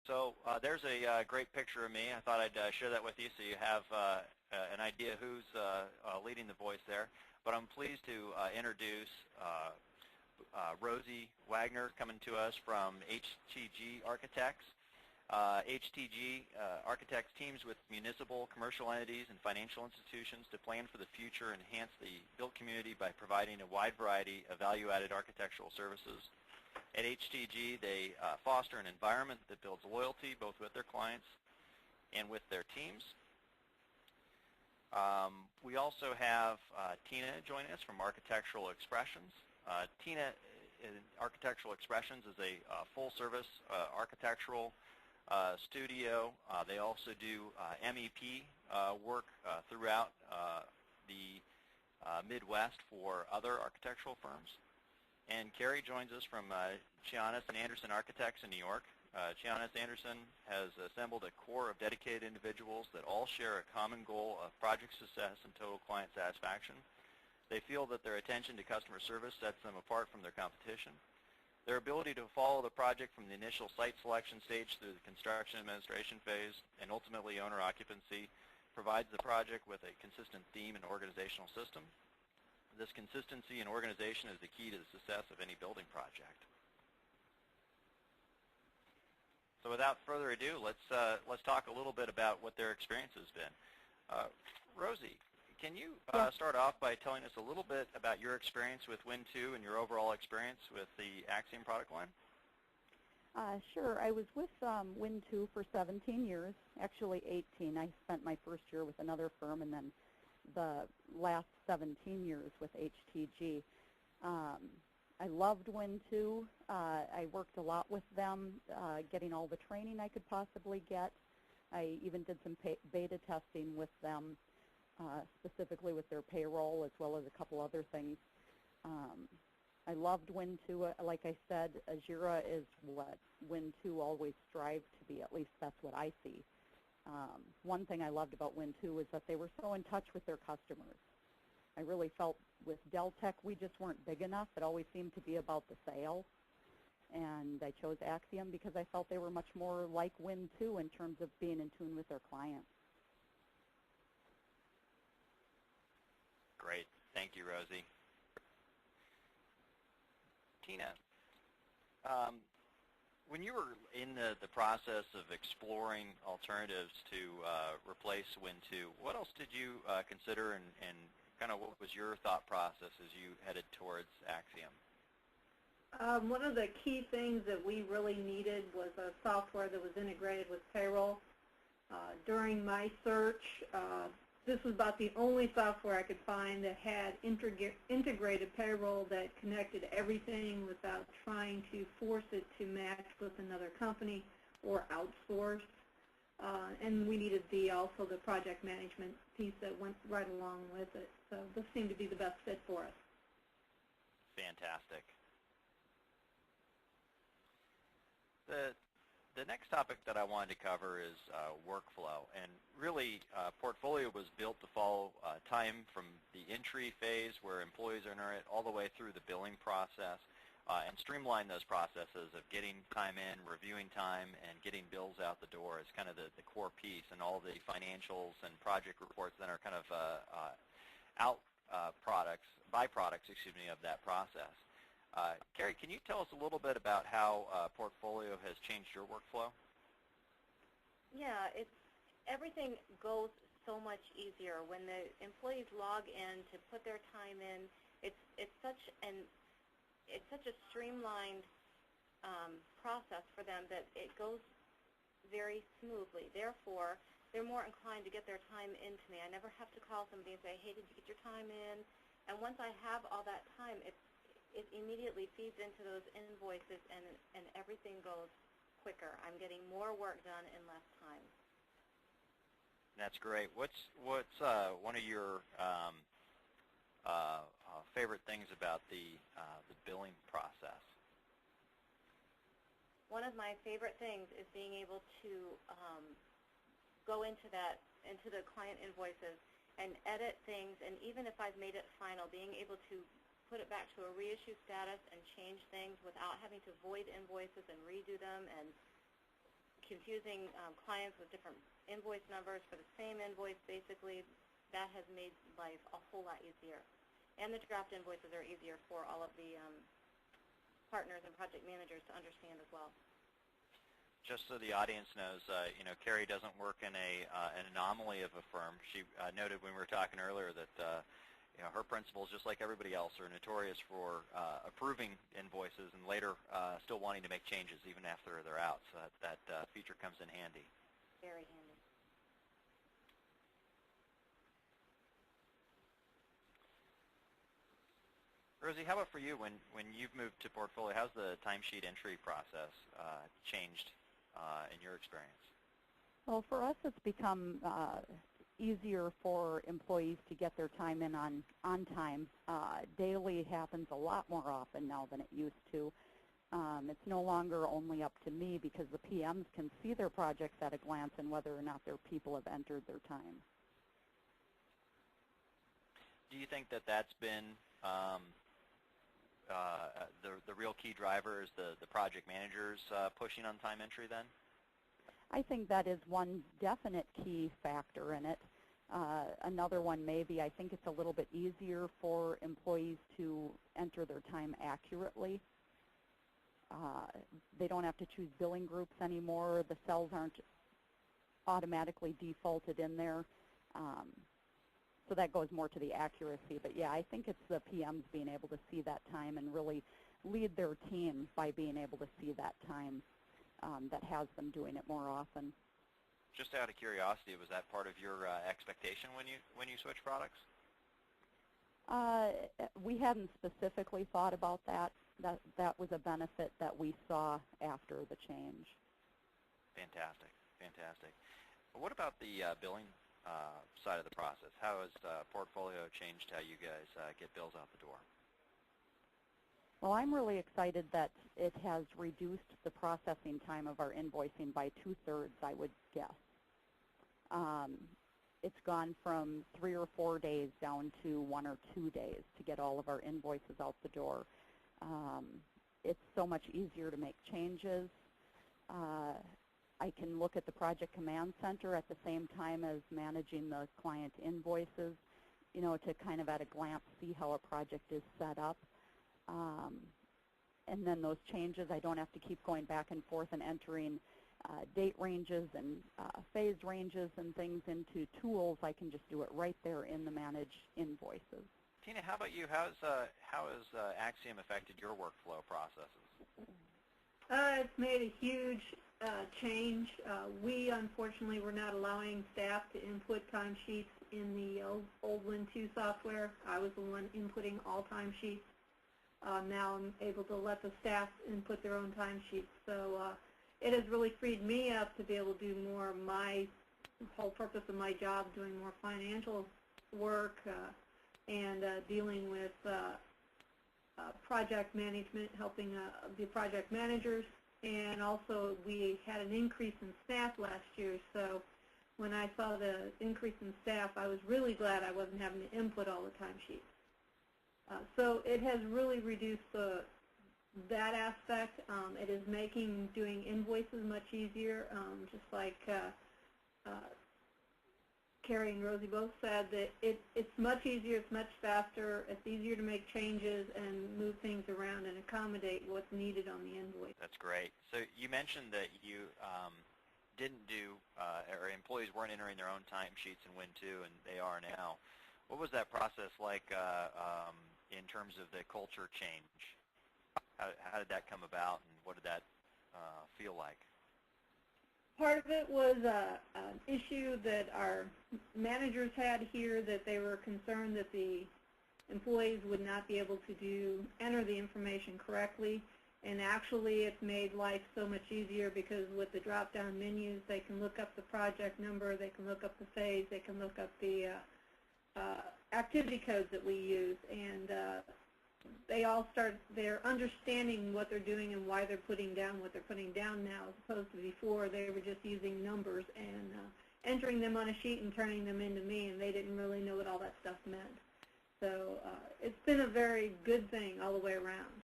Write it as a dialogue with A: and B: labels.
A: So there's a great picture of me. I thought I'd share that with you so you have an idea who's leading the voice there. But I'm pleased to introduce Rosie Wagner coming to us from HTG Architects. HTG Architects teams with municipal, commercial entities, and financial institutions to plan for the future and enhance the built community by providing a wide variety of value-added architectural services. At HTG, they foster an environment that builds loyalty both with their clients and with their teams. We also have Tina joining us from Architectural Expressions. Tina in Architectural Expressions is a full-service architectural studio. They also do MEP work throughout the Midwest for other architectural firms. And Carrie joins us from Chianis and Anderson Architects in New York. Chianis Anderson has assembled a core of dedicated individuals that all share a common goal of project success and total client satisfaction. They feel that their attention to customer service sets them apart from their competition. Their ability to follow the project from the initial site selection stage through the construction administration phase and ultimately owner occupancy provides the project with a consistent theme and organizational system. This consistency and organization is the key to the success of any building project. So without further ado, let's talk a little bit about what their experience has been. Rosie, can you start off by telling us a little bit about your experience with Wind2 and your overall experience with the Axium product line?
B: Sure. I was with Wind2 for 17 years, actually 18. I spent my first year with another firm and then the last 17 years with HTG. I loved Wind2. I worked a lot with them, getting all the training I could possibly get. I even did some beta testing with them, specifically with their payroll as well as a couple other things. I loved Wind2. Like I said, Ajera is what Wind2 always strived to be. At least that's what I see. One thing I loved about Wind2 was that they were so in touch with their customers. I really felt with Deltek we just weren't big enough. It always seemed to be about the sale. And I chose Axium because I felt they were much more like Wind2 in terms of being in tune with their clients.
A: Great. Thank you, Rosie. Tina, when you were in the process of exploring alternatives to replace Wind2, what else did you consider and kind of what was your thought process as you headed towards Axium?
C: One of the key things that we really needed was a software that was integrated with payroll. During my search, this was about the only software I could find that had integrated payroll that connected everything without trying to force it to match with another company or outsource. And we needed also the project management piece that went right along with it. So this seemed to be the best fit for us.
A: Fantastic. The next topic that I wanted to cover is workflow. And really, Portfolio was built to follow time from the entry phase where employees are in it all the way through the billing process and streamline those processes of getting time in, reviewing time, and getting bills out the door is kind of the core piece, and all the financials and project reports that are kind of byproducts, of that process. Carrie, can you tell us a little bit about how Portfolio has changed your workflow?
D: Yeah, everything goes so much easier when the employees log in to put their time in. It's such a streamlined process for them that it goes very smoothly. Therefore, they're more inclined to get their time into me. I never have to call somebody and say, hey, did you get your time in? And once I have all that time, it immediately feeds into those invoices, and everything goes quicker. I'm getting more work done in less time.
A: That's great. What's one of your favorite things about the billing process?
D: One of my favorite things is being able to go into the client invoices and edit things, and even if I've made it final, being able to put it back to a reissue status and change things without having to void invoices and redo them and confusing clients with different invoice numbers for the same invoice, basically, that has made life a whole lot easier. And the draft invoices are easier for all of the partners and project managers to understand as well.
A: Just so the audience knows, Carrie doesn't work in an anomaly of a firm. She noted when we were talking earlier that her principals, just like everybody else, are notorious for approving invoices and later still wanting to make changes even after they're out. So that feature comes in handy.
D: Very handy.
A: Rosie, how about for you? When you've moved to Portfolio, how's the timesheet entry process changed in your experience?
B: Well, for us, it's become easier for employees to get their time in on time. Daily happens a lot more often now than it used to. It's no longer only up to me because the PMs can see their projects at a glance and whether or not their people have entered their time.
A: Do you think that that's been the real key driver is the project managers pushing on time entry then?
B: I think that is one definite key factor in it. Another one maybe, I think it's a little bit easier for employees to enter their time accurately. They don't have to choose billing groups anymore. The cells aren't automatically defaulted in there. So that goes more to the accuracy. But yeah, I think it's the PMs being able to see that time and really lead their team by being able to see that time that has them doing it more often.
A: Just out of curiosity, was that part of your expectation when you switched products?
B: We hadn't specifically thought about that. That was a benefit that we saw after the change.
A: Fantastic, fantastic. What about the billing side of the process? How has Portfolio changed how you guys get bills out the door?
B: Well, I'm really excited that it has reduced the processing time of our invoicing by 2/3, I would guess. It's gone from 3 or 4 days down to 1 or 2 days to get all of our invoices out the door. It's so much easier to make changes. I can look at the project command center at the same time as managing the client invoices, to kind of at a glance see how a project is set up. And then those changes, I don't have to keep going back and forth and entering date ranges and phase ranges and things into tools. I can just do it right there in the manage invoices.
A: Tina, how about you? How has Axium affected your workflow processes?
C: It's made a huge change. We, unfortunately, were not allowing staff to input timesheets in the old Wind2 software. I was the one inputting all timesheets. Now I'm able to let the staff input their own timesheets. So it has really freed me up to be able to do more of my whole purpose of my job, doing more financial work and dealing with project management, helping the project managers. And also we had an increase in staff last year, so when I saw the increase in staff, I was really glad I wasn't having to input all the timesheets. So it has really reduced that aspect. It is making doing invoices much easier, just like Carrie and Rosie both said, that it's much easier, it's much faster, it's easier to make changes and move things around and accommodate what's needed on the invoice.
A: That's great. So you mentioned that you didn't do, or employees weren't entering their own timesheets in Wind2, and they are now. What was that process like in terms of the culture change? How did that come about, and what did that feel like?
C: Part of it was an issue that our managers had here, that they were concerned that the employees would not be able to enter the information correctly. And actually it's made life so much easier because with the drop-down menus, they can look up the project number, they can look up the phase, they can look up the activity codes that we use, and they're understanding what they're doing and why they're putting down what they're putting down now, as opposed to before they were just using numbers and entering them on a sheet and turning them into me, and they didn't really know what all that stuff meant. So it's been a very good thing all the way around.